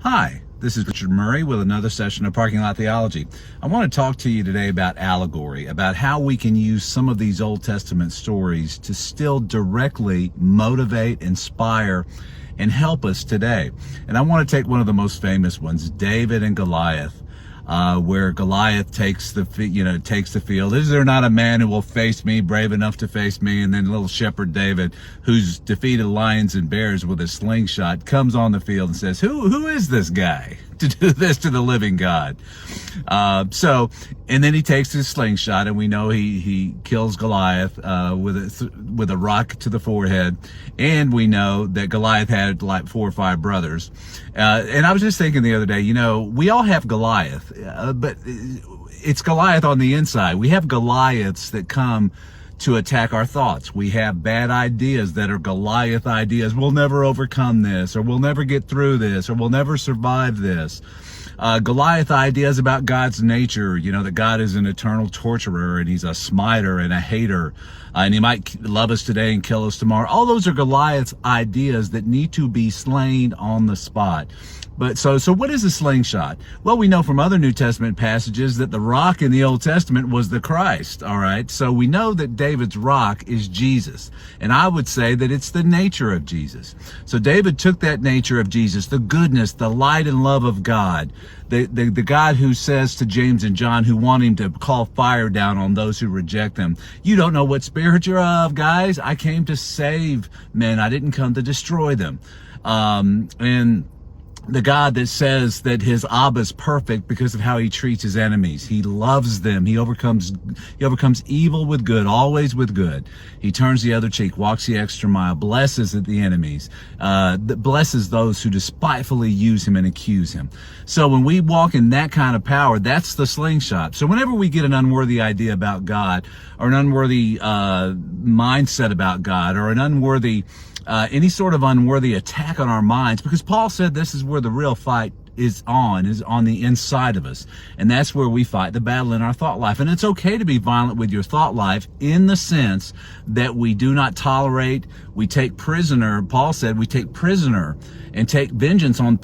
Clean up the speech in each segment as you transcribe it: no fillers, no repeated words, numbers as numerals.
Hi, this is Richard Murray with another session of Parking Lot Theology. I want to talk to you today about allegory, about how we can use some of these Old Testament stories to still directly motivate, inspire, and help us today. And I want to take one of the most famous ones, David and Goliath. Where Goliath takes the field. Is there not a man who will face me, brave enough to face me? And then little shepherd David, who's defeated lions and bears with a slingshot, comes on the field and says, who is this guy to do this to the living God? And then he takes his slingshot, and we know he kills Goliath with a rock to the forehead. And we know that Goliath had like 4 or 5 brothers. And I was just thinking the other day, we all have Goliath, but it's Goliath on the inside. We have Goliaths that come to attack our thoughts. We have bad ideas that are Goliath ideas. We'll never overcome this, or we'll never get through this, or we'll never survive this. Goliath ideas about God's nature, that God is an eternal torturer and he's a smiter and a hater, and he might love us today and kill us tomorrow. All those are Goliath's ideas that need to be slain on the spot. But so what is a slingshot? Well, we know from other New Testament passages that the rock in the Old Testament was the Christ, all right? So we know that David's rock is Jesus. And I would say that it's the nature of Jesus. So David took that nature of Jesus, the goodness, the light and love of God, the God who says to James and John, who want him to call fire down on those who reject him, you don't know what spirit you're of, guys. I came to save men. I didn't come to destroy them. And the God that says that his Abba is perfect because of how he treats his enemies. He loves them. He overcomes evil with good, always with good. He turns the other cheek, walks the extra mile, blesses the enemies, blesses those who despitefully use him and accuse him. So when we walk in that kind of power, that's the slingshot. So whenever we get an unworthy idea about God, or an unworthy mindset about God, or an unworthy any sort of unworthy attack on our minds, because Paul said this is where the real fight is on the inside of us. And that's where we fight the battle in our thought life. And it's okay to be violent with your thought life in the sense that we do not tolerate, we take prisoner, Paul said, we take prisoner and take vengeance on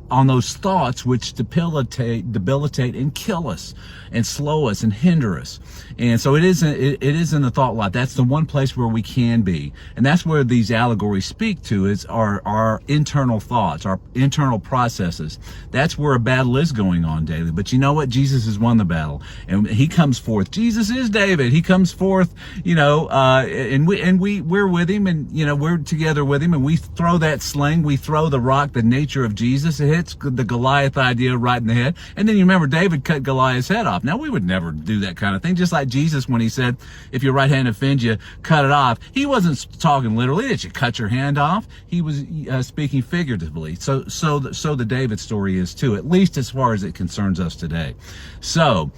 on those thoughts which debilitate and kill us and slow us and hinder us. And so it is in the thought life. That's the one place where we can be. And that's where these allegories speak to, is our internal thoughts, our internal processes. That's where a battle is going on daily. But you know what? Jesus has won the battle, and he comes forth. Jesus is David. He comes forth, and we're with him, and we're together with him, and we throw that sling, we throw the rock, the nature of Jesus. It hits the Goliath idea right in the head. And then you remember David cut Goliath's head off. Now we would never do that kind of thing. Just like Jesus, when he said, if your right hand offends you, cut it off. He wasn't talking literally that you cut your hand off. He was speaking figuratively. So the David story is too, at least as far as it concerns us today. So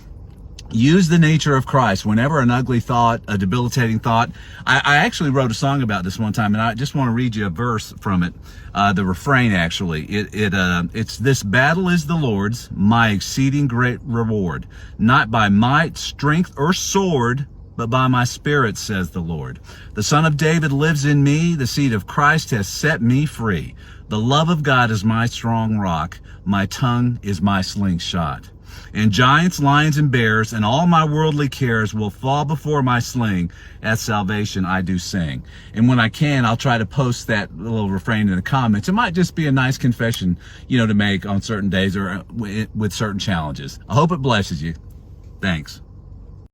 use the nature of Christ whenever an ugly thought, a debilitating thought. I actually wrote a song about this one time, and I just want to read you a verse from it. The refrain, actually. It's this battle is the Lord's, my exceeding great reward. Not by might, strength, or sword, but by my spirit, says the Lord. The Son of David lives in me. The seed of Christ has set me free. The love of God is my strong rock. My tongue is my slingshot. And giants, lions, and bears, and all my worldly cares will fall before my sling. At salvation I do sing. And when I can, I'll try to post that little refrain in the comments. It might just be a nice confession, to make on certain days or with certain challenges. I hope it blesses you. Thanks.